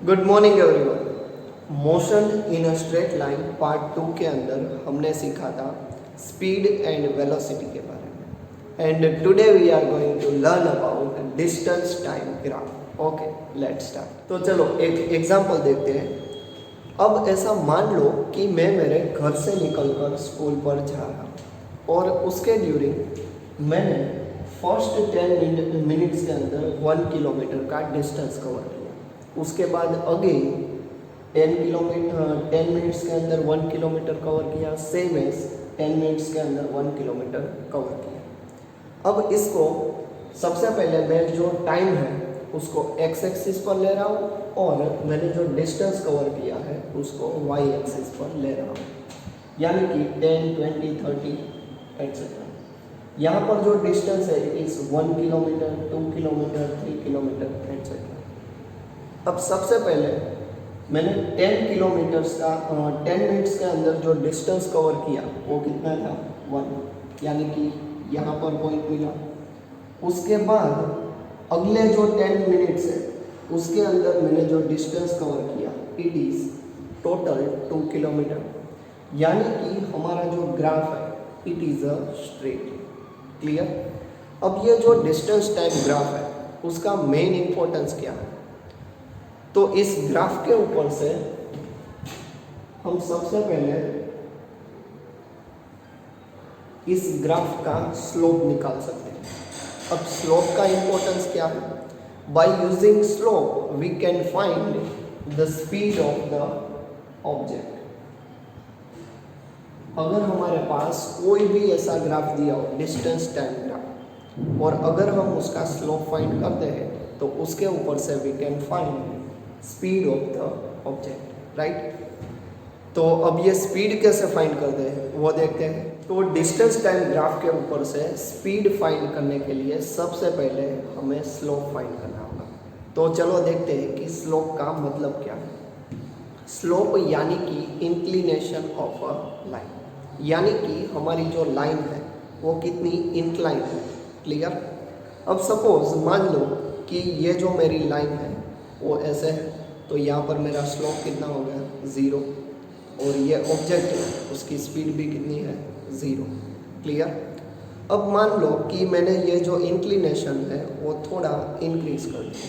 Good morning everyone. Motion in a straight line part 2 के अंदर हमने सीखा था स्पीड एंड वेलोसिटी के बारे में। And today we are going to learn about distance time graph. Okay, let's start. तो चलो एक एग्जांपल देखते हैं। अब ऐसा मान लो कि मैं मेरे घर से निकलकर स्कूल पर जा रहा हूँ और उसके ड्यूरिंग मैंने फर्स्ट 10 मिनट्स के अंदर 1 किलोमीटर का डिस्टेंस कवर किया। उसके बाद अगेन 10 मिनट्स के अंदर 1 किलोमीटर कवर किया। सेम एज 10 मिनट्स के अंदर 1 किलोमीटर कवर किया। अब इसको सबसे पहले मैं जो टाइम है उसको एक्स एक्सिस पर ले रहा हूँ और मैंने जो डिस्टेंस कवर किया है उसको वाई एक्सिस पर ले रहा हूँ, यानी कि 10, 20, 30 एट्सेट्रा। यहाँ पर जो डिस्टेंस है it is 1 kilometre, 2 kilometre, 3 kilometre etcetera. अब सबसे पहले मैंने 10 किलोमीटर्स का 10 मिनट्स के अंदर जो डिस्टेंस कवर किया वो कितना था 1, यानी कि यहाँ पर पॉइंट मिला। उसके बाद अगले जो 10 मिनट्स है उसके अंदर मैंने जो डिस्टेंस कवर किया इट इज़ टोटल 2 किलोमीटर, यानी कि हमारा जो ग्राफ है it is a straight. Clear. अब ये जो डिस्टेंस टाइम ग्राफ है उसका मेन इंपॉर्टेंस क्या है, तो इस ग्राफ के ऊपर से हम सबसे पहले इस ग्राफ का स्लोप निकाल सकते हैं। अब स्लोप का इंपॉर्टेंस क्या है? By using slope we can find the speed of the object. अगर हमारे पास कोई भी ऐसा ग्राफ दिया हो डिस्टेंस टाइम ग्राफ और अगर हम उसका स्लोप फाइंड करते हैं तो उसके ऊपर से we can find speed of the object, right. तो अब ये स्पीड कैसे फाइंड करते हैं वो देखते हैं। तो डिस्टेंस टाइम ग्राफ के ऊपर से स्पीड फाइंड करने के लिए सबसे पहले हमें स्लोप फाइंड करना होगा। तो चलो देखते हैं कि स्लोप का मतलब क्या है। स्लोप यानी कि इंक्लिनेशन ऑफ अ लाइन, यानी कि हमारी जो लाइन है वो कितनी इंक्लाइन है। क्लियर। अब सपोज मान लो कि ये जो मेरी लाइन है वो ऐसे है, तो यहाँ पर मेरा स्लोप कितना हो गया 0, और ये ऑब्जेक्ट है उसकी स्पीड भी कितनी है 0। क्लियर। अब मान लो कि मैंने ये जो इंक्लिनेशन है वो थोड़ा इंक्रीज कर दिया,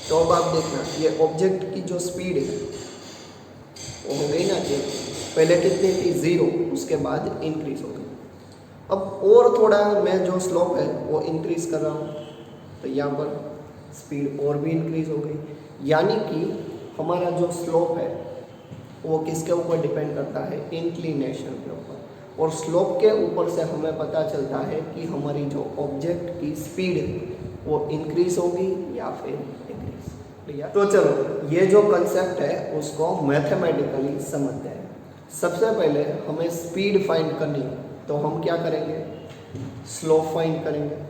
तो अब आप देखना ये ऑब्जेक्ट की जो स्पीड है वो हो गई ना कि पहले कितनी थी 0, उसके बाद इंक्रीज हो गई। अब और थोड़ा मैं जो स्लोप है वो इंक्रीज कर रहा हूँ, तो यहाँ पर स्पीड और भी इंक्रीज हो गई, यानी कि हमारा जो स्लोप है वो किसके ऊपर डिपेंड करता है, इंक्लिनेशन के ऊपर। और स्लोप के ऊपर से हमें पता चलता है कि हमारी जो ऑब्जेक्ट की स्पीड है वो इंक्रीज होगी या फिर डिक्रीज। क्लियर। तो चलो ये जो कंसेप्ट है उसको मैथमेटिकली समझते हैं। सबसे पहले हमें स्पीड फाइंड करनी है, तो हम क्या करेंगे, स्लोप फाइंड करेंगे।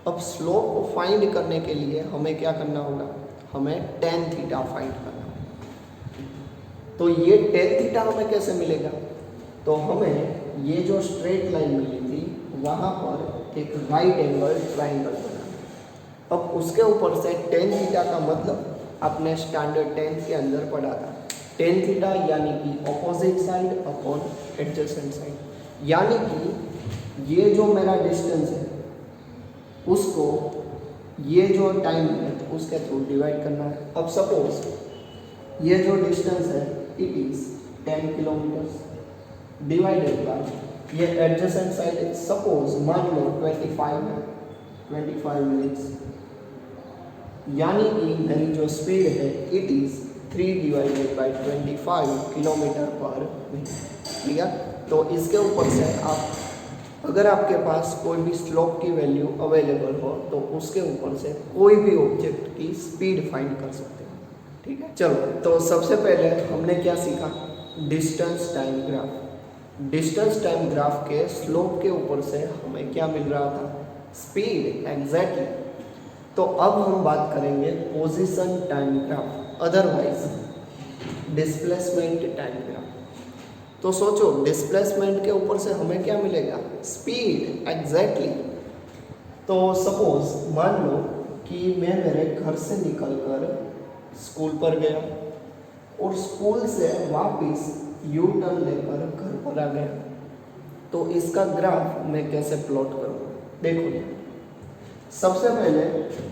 अब स्लोप को फाइंड करने के लिए हमें क्या करना होगा, हमें टेन थीटा फाइंड करना होगा। तो ये टेन थीटा हमें कैसे मिलेगा, तो हमें ये जो स्ट्रेट लाइन मिली थी वहाँ पर एक राइट एंगल ट्राइंगल बना। अब उसके ऊपर से टेन थीटा का मतलब आपने स्टैंडर्ड 10th के अंदर पढ़ा था। टेन थीटा यानी कि opposite side upon adjacent side, यानी कि ये जो मेरा डिस्टेंस है उसको ये जो टाइम है उसके थ्रू डिवाइड करना है। अब सपोज ये जो डिस्टेंस है it is 10 kilometres divided by ये एडजेसेंट साइड है, सपोज मान लो 25 है, 25 मिनट्स, यानी कि मेरी जो स्पीड है it is 3 divided by 25 kilometre पर मिनट। क्लियर। तो इसके ऊपर से आप अगर आपके पास कोई भी स्लोप की वैल्यू अवेलेबल हो तो उसके ऊपर से कोई भी ऑब्जेक्ट की स्पीड फाइंड कर सकते हैं। ठीक है। चलो तो सबसे पहले हमने क्या सीखा, distance time graph. Distance time graph के स्लोप के ऊपर से हमें क्या मिल रहा था, स्पीड। एग्जैक्टली। तो अब हम बात करेंगे position time graph, otherwise displacement time graph. तो सोचो डिस्प्लेसमेंट के ऊपर से हमें क्या मिलेगा, स्पीड। एग्जैक्टली। तो सपोज मान लो कि मैं मेरे घर से निकलकर स्कूल पर गया और स्कूल से वापस यू टर्न लेकर घर पर आ गया। तो इसका ग्राफ मैं कैसे प्लॉट करूँगा? देखो, सबसे पहले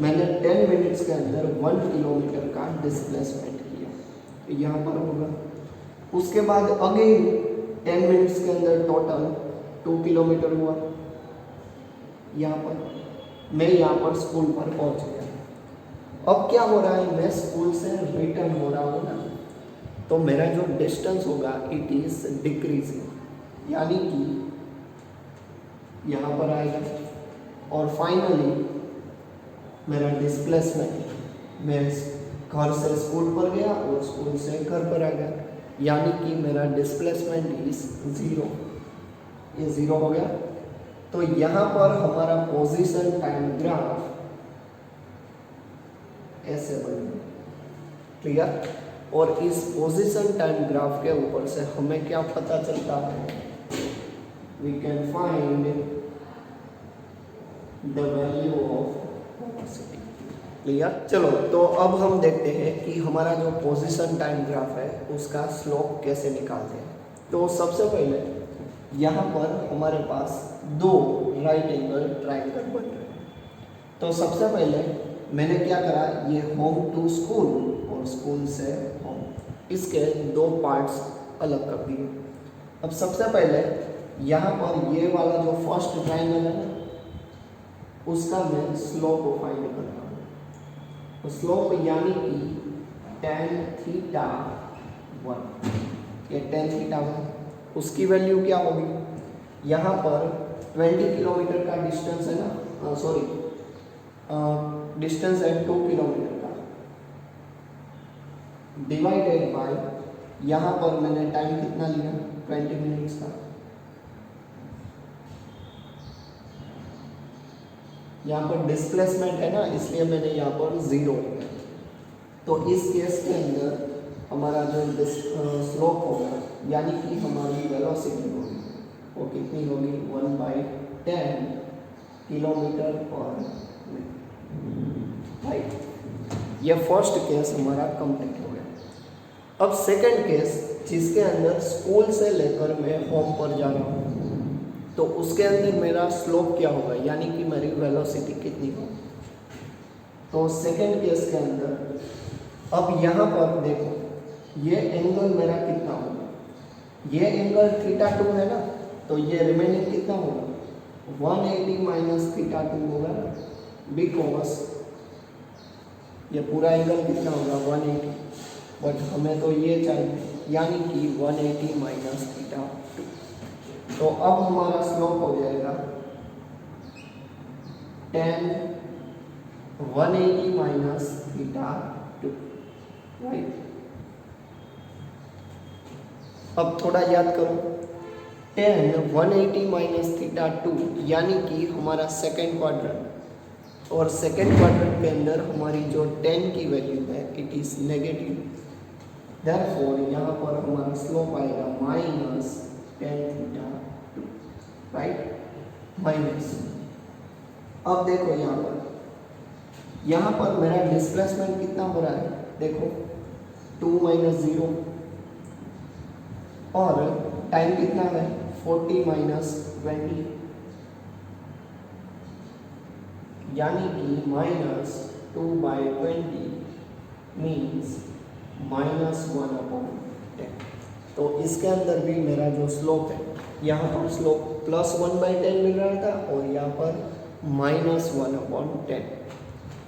मैंने 10 मिनट्स के अंदर 1 किलोमीटर का डिस्प्लेसमेंट किया, तो यहाँ पर होगा। उसके बाद अगेन 10 मिनट्स के अंदर टोटल 2 किलोमीटर हुआ। यहाँ पर मैं यहाँ पर स्कूल पर पहुँच गया। अब क्या हो रहा है, मैं स्कूल से रिटर्न हो रहा हूँ ना, तो मेरा जो डिस्टेंस होगा इट इज डिक्रीजिंग, यानी कि यहाँ पर आएगा। और फाइनली मेरा डिस्प्लेसमेंट, मैं घर से स्कूल पर गया और स्कूल से घर पर आ गया, यानी कि मेरा डिस्प्लेसमेंट इज 0। ये 0 हो गया। तो यहाँ पर हमारा पोजीशन टाइम ग्राफ ऐसे बनेगा, क्लियर। और इस पोजीशन टाइम ग्राफ के ऊपर से हमें क्या पता चलता है, we can find the value of velocity, clear. चलो, तो अब हम देखते हैं कि हमारा जो पोजीशन टाइम ग्राफ है उसका स्लोप कैसे निकालते हैं। तो सबसे पहले यहाँ पर हमारे पास 2 राइट एंगल ट्रायंगल बन रहे हैं। तो सबसे पहले मैंने क्या करा, ये होम टू स्कूल और स्कूल से होम, इसके 2 पार्ट्स अलग कर दिए। अब सबसे पहले यहाँ पर ये वाला जो फर्स्ट ट्रायंगल है ना, उसका मैं स्लोप फाइंड करता हूँ। तो स्लोप यानी कि tan थीटा 1, ये tan थीटा 1, उसकी वैल्यू क्या होगी, यहाँ पर 20 किलोमीटर का डिस्टेंस है ना, डिस्टेंस है 2 किलोमीटर का, डिवाइडेड बाय यहाँ पर मैंने टाइम कितना लिया, 20 मिनट्स का। यहाँ पर डिस्प्लेसमेंट है ना, इसलिए मैंने यहाँ पर 0 लिया। तो इस केस के अंदर हमारा जो स्लोप होगा, यानी कि हमारी वेलोसिटी होगी, वो कितनी होगी, 1/10 किलोमीटर पर मिनट, राइट। यह फर्स्ट केस हमारा कंप्लीट हो गया। अब सेकंड केस, जिसके अंदर स्कूल से लेकर मैं होम पर जा रहा हूँ, तो उसके अंदर मेरा स्लोप क्या होगा, यानी कि मेरी वेलोसिटी कितनी होगी। तो सेकंड केस के अंदर अब यहाँ पर देखो, ये एंगल मेरा कितना होगा, ये एंगल θ2 है ना, तो ये रिमेनिंग कितना होगा, 180 माइनस θ2 होगा, बिकॉज ये पूरा एंगल कितना होगा, 180, बट हमें तो ये चाहिए, यानी कि 180 माइनस θ2। तो अब हमारा स्लोप हो जाएगा tan 180 माइनस θ2, राइट। अब थोड़ा याद करो, tan 180 माइनस θ2 यानी कि हमारा सेकेंड क्वाड्रेंट, और सेकेंड क्वाड्रेंट के अंदर हमारी जो tan की वैल्यू है इट इज नेगेटिव, देयरफॉर यहाँ पर हमारा स्लोप आएगा माइनस tan θ2, राइट, माइनस। अब देखो यहाँ पर मेरा डिस्प्लेसमेंट कितना हो रहा है, देखो 2 माइनस 0, और टाइम कितना है, 40 माइनस 20, यानी कि माइनस 2/20 मीन्स -1/10। तो इसके अंदर भी मेरा जो स्लोप है, यहाँ पर स्लोप +1/10 मिल रहा था और यहाँ पर -1/10।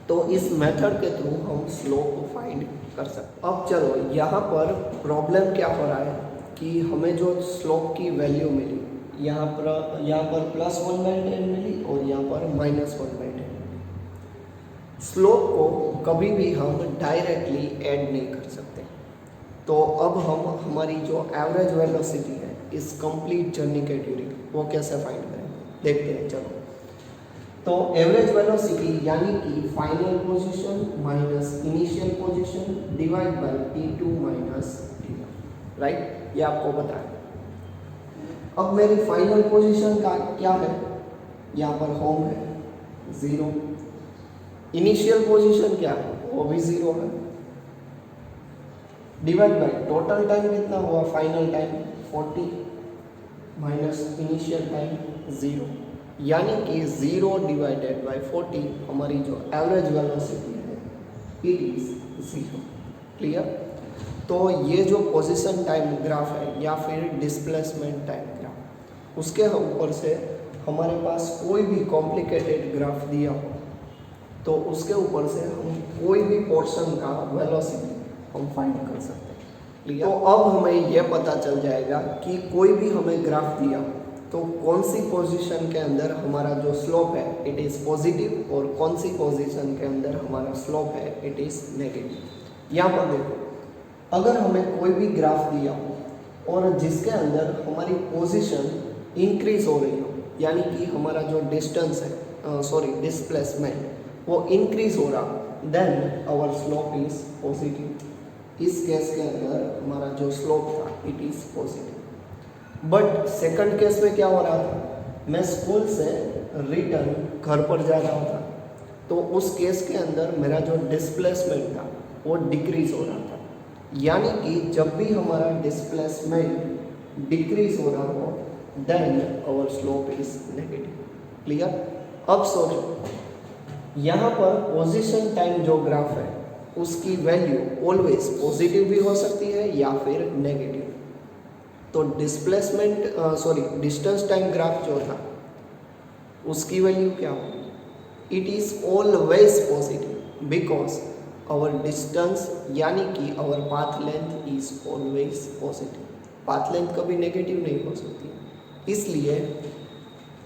तो इस मेथड के थ्रू हम स्लोप को फाइंड कर सकते। अब चलो, यहाँ पर प्रॉब्लम क्या हो रहा है कि हमें जो स्लोप की वैल्यू मिली, यहाँ पर +1/10 मिली और यहाँ पर -1/10। स्लोप को कभी भी हम डायरेक्टली ऐड नहीं कर सकते। तो अब हम हमारी जो एवरेज वेलोसिटी है इस कंप्लीट जर्नी के ड्यूरिंग, वो कैसे फाइंड करेंगे, देखते हैं। चलो, तो एवरेज वेलोसिटी यानी कि final position minus initial position divide by t2 minus t1, right, ये आपको पता है। अब मेरी फाइनल पोजीशन का क्या है, यहाँ पर होम है 0, इनिशियल पोजीशन क्या है, वो भी 0 है, डिवाइड बाय टोटल टाइम कितना हुआ, final time 40 minus initial time 0, यानी कि 0 डिवाइडेड बाय 40 हमारी जो एवरेज वेलोसिटी है इट इज 0। क्लियर। तो ये जो पोजीशन टाइम ग्राफ है या फिर डिस्प्लेसमेंट टाइम ग्राफ, उसके ऊपर से हमारे पास कोई भी कॉम्प्लिकेटेड ग्राफ दिया हो तो उसके ऊपर से हम कोई भी पोर्शन का वेलोसिटी हम फाइंड कर सकते हैं। क्लियर। तो अब हमें यह पता चल जाएगा कि कोई भी हमें ग्राफ दिया तो कौन सी पोजीशन के अंदर हमारा जो स्लोप है इट इज़ पॉजिटिव और कौन सी पोजीशन के अंदर हमारा स्लोप है इट इज़ नेगेटिव। यहाँ पर देखो, अगर हमें कोई भी ग्राफ दिया हो और जिसके अंदर हमारी पोजीशन इंक्रीज हो रही हो, यानी कि हमारा जो डिस्टेंस है डिस्प्लेसमेंट वो इंक्रीज हो रहा, then our slope is positive. इस केस के अंदर हमारा जो स्लोप था it is positive. But second case में क्या हो रहा था, मैं स्कूल से रिटर्न घर पर जा रहा था, तो उस केस के अंदर मेरा जो डिस्प्लेसमेंट था वो डिक्रीज हो रहा था, यानी कि जब भी हमारा डिस्प्लेसमेंट डिक्रीज हो रहा हो then our slope is negative. Clear. अब सोचो, यहाँ पर पोजीशन टाइम जो ग्राफ है उसकी वैल्यू ऑलवेज पॉजिटिव भी हो सकती है या फिर नेगेटिव। तो डिस्टेंस टाइम ग्राफ जो था उसकी वैल्यू क्या होगी, it is always positive because our distance यानी कि our path length is always positive. Path length कभी नेगेटिव नहीं हो सकती, इसलिए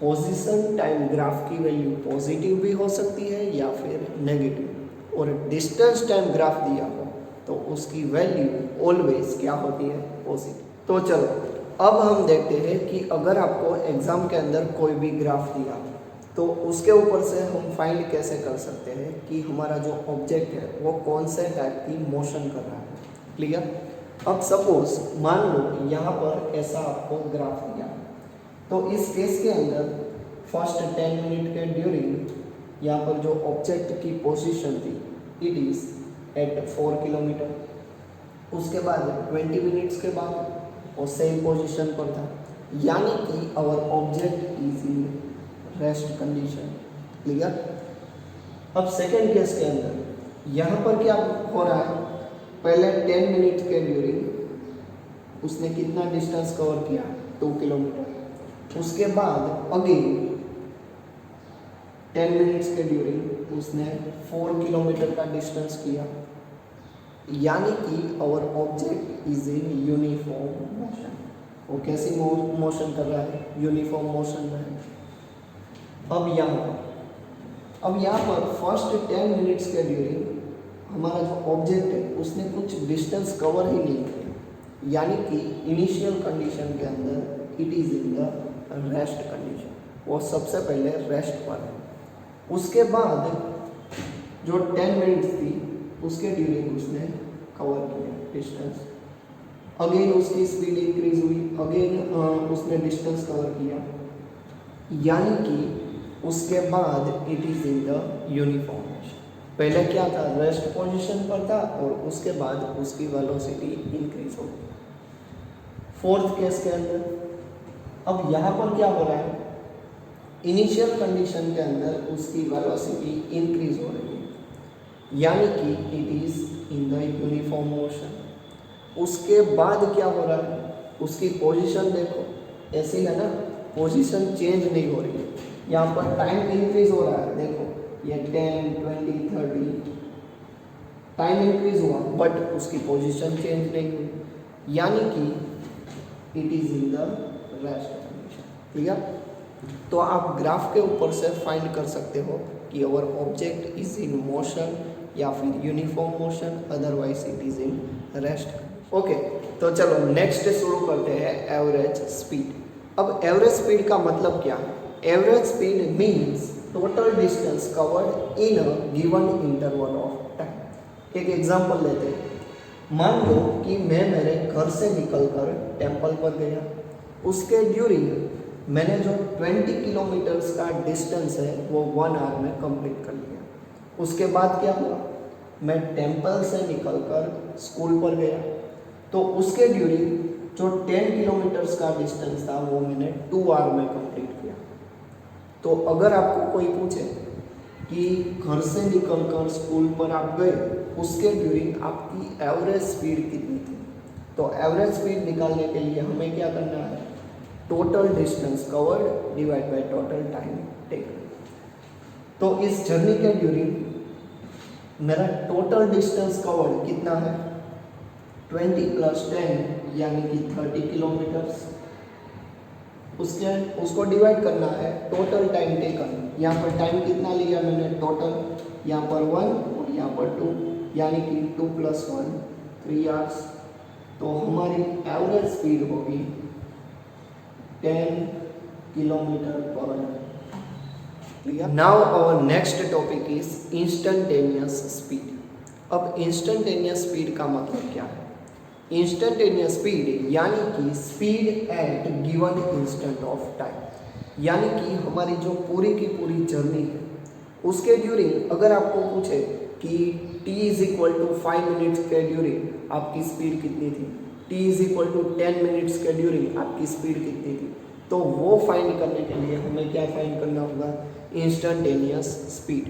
पोजीशन टाइम ग्राफ की वैल्यू पॉजिटिव भी हो सकती है या फिर नेगेटिव। और डिस्टेंस टाइम ग्राफ दिया हो तो उसकी वैल्यू ऑलवेज क्या होती है, पॉजिटिव। तो चलो अब हम देखते हैं कि अगर आपको एग्जाम के अंदर कोई भी ग्राफ दिया तो उसके ऊपर से हम फाइंड कैसे कर सकते हैं कि हमारा जो ऑब्जेक्ट है वो कौन से टाइप की मोशन कर रहा है। क्लियर। अब सपोज मान लो यहाँ पर ऐसा आपको ग्राफ दिया, तो इस केस के अंदर फर्स्ट 10 मिनट के ड्यूरिंग यहाँ पर जो ऑब्जेक्ट की पोजीशन थी इट इज़ एट 4 किलोमीटर। उसके बाद 20 मिनट्स के बाद वो सेम पोजीशन पर था, यानी कि our object is in rest condition. Clear. अब सेकेंड केस के अंदर यहाँ पर क्या हो रहा है, पहले 10 मिनट के ड्यूरिंग उसने कितना डिस्टेंस कवर किया, 2 किलोमीटर। उसके बाद अगेन 10 मिनट्स के ड्यूरिंग उसने 4 किलोमीटर का डिस्टेंस किया, यानी कि our object is in uniform motion. वो कैसी मोशन कर रहा है, यूनिफॉर्म मोशन में है। अब यहाँ पर फर्स्ट 10 मिनट्स के ड्यूरिंग हमारा जो ऑब्जेक्ट है उसने कुछ डिस्टेंस कवर ही नहीं किया, यानी कि इनिशियल कंडीशन के अंदर it is in the rest condition, वो सबसे पहले रेस्ट पर है। उसके बाद जो 10 मिनट्स थी उसके ड्यूरिंग उसने कवर किया डिस्टेंस, अगेन उसकी स्पीड इंक्रीज हुई, अगेन उसने डिस्टेंस कवर किया, यानी कि उसके बाद it is in the uniform motion. पहले क्या था, रेस्ट पोजीशन पर था और उसके बाद उसकी वेलोसिटी इंक्रीज हो गई। फोर्थ केस के अंदर अब यहाँ पर क्या हो रहा है, इनिशियल कंडीशन के अंदर उसकी वेलोसिटी इंक्रीज हो रही है, यानी कि it is in the uniform motion. उसके बाद क्या हो रहा है, उसकी पोजीशन देखो ऐसी है ना, पोजीशन चेंज नहीं हो रही है। यहाँ पर टाइम इंक्रीज हो रहा है, देखो ये 10, 20, 30 टाइम इंक्रीज हुआ बट उसकी पोजीशन चेंज नहीं हुई, यानी कि it is in the rest condition. Clear. तो आप ग्राफ के ऊपर से फाइंड कर सकते हो कि अवर ऑब्जेक्ट इज इन मोशन या फिर uniform motion, otherwise it is in rest. Okay, तो चलो नेक्स्ट शुरू करते हैं एवरेज स्पीड। अब एवरेज स्पीड का मतलब क्या है, average speed means total distance covered in a given interval of time. एक एग्जांपल लेते हैं, मान लो कि मैं मेरे घर से निकलकर टेंपल पर गया, उसके ड्यूरिंग मैंने जो 20 किलोमीटर्स का डिस्टेंस है वो 1 आवर में कंप्लीट कर लिया। उसके बाद क्या हुआ, मैं टेम्पल से निकलकर स्कूल पर गया, तो उसके ड्यूरिंग जो 10 किलोमीटर्स का डिस्टेंस था वो मैंने 2 आवर में कंप्लीट किया। तो अगर आपको कोई पूछे कि घर से निकलकर स्कूल पर आप गए, उसके ड्यूरिंग आपकी एवरेज स्पीड कितनी थी, तो एवरेज स्पीड निकालने के लिए हमें क्या करना है, total distance covered divide by total time taken. तो इस जर्नी के ड्यूरिंग मेरा टोटल डिस्टेंस कवर्ड कितना है, 20 + 10 यानी कि 30 किलोमीटर्स। उसको डिवाइड करना है टोटल टाइम टेकन। यहाँ पर टाइम कितना लिया मैंने टोटल, यहाँ पर 1 और यहाँ पर 2, यानी कि 2 + 1 3 आवर्स। तो हमारी एवरेज स्पीड होगी 10 kilometre per hour. Now our next topic is instantaneous speed. अब इंस्टेंटेनियस स्पीड का मतलब क्या है? इंस्टेंटेनियस स्पीड यानी कि speed at given instant of time, यानी कि हमारी जो पूरी की पूरी जर्नी है उसके ड्यूरिंग अगर आपको पूछे कि t = 5 मिनट्स के ड्यूरिंग आपकी स्पीड कितनी थी, t = 10 मिनट्स के ड्यूरिंग आपकी स्पीड कितनी थी, तो वो फाइंड करने के लिए हमें क्या फाइंड करना होगा, इंस्टेंटेनियस स्पीड।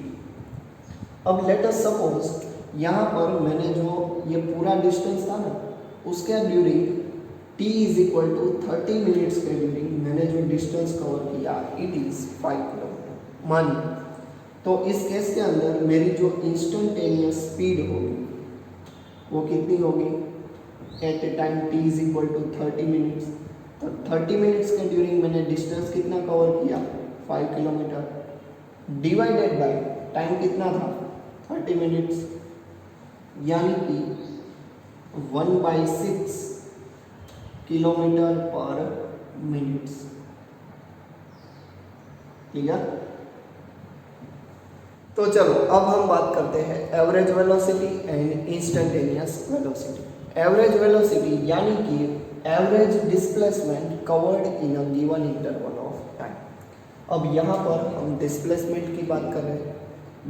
अब लेट अस सपोज यहाँ पर मैंने जो ये पूरा डिस्टेंस था ना, उसके ड्यूरिंग t = 30 मिनट्स के ड्यूरिंग मैंने जो डिस्टेंस कवर किया इट इज़ 5 किलोमीटर मानिए। तो इस केस के अंदर मेरी जो इंस्टेंटेनियस स्पीड होगी वो कितनी होगी, at a time t = 30 minutes. तो 30 मिनट्स के ड्यूरिंग मैंने डिस्टेंस कितना कवर किया, 5 किलोमीटर, डिवाइडेड बाय टाइम कितना था 30 मिनट्स, यानी कि 1/6 किलोमीटर/मिनट्स। ठीक है, तो चलो अब हम बात करते हैं average velocity and instantaneous velocity. Average velocity यानी कि average displacement covered in a given interval of time. अब यहाँ पर हम डिस्प्लेसमेंट की बात कर रहे हैं।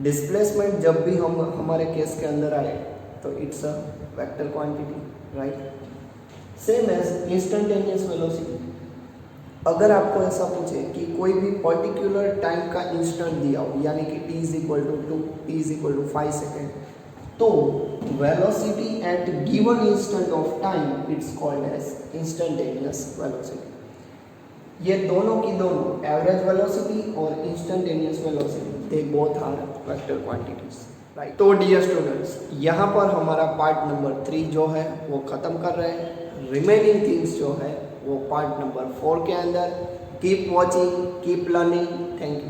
डिस्प्लेसमेंट जब भी हम हमारे केस के अंदर आए तो it's a vector quantity, right, same as instantaneous velocity. अगर आपको ऐसा पूछे कि कोई भी पर्टिकुलर टाइम का इंस्टेंट दिया हो, यानी कि t = 2, t = 5 सेकेंड, तो velocity at given instant of time it's called as instantaneous velocity. ये दोनों की दोनों एवरेज वेलोसिटी और instantaneous velocity they both are vector quantities, right. तो डियर स्टूडेंट्स, यहाँ पर हमारा पार्ट नंबर 3 जो है वो ख़त्म कर रहे हैं। रिमेनिंग थिंग्स जो है वो पार्ट नंबर 4 के अंदर। Keep watching, keep learning. Thank you.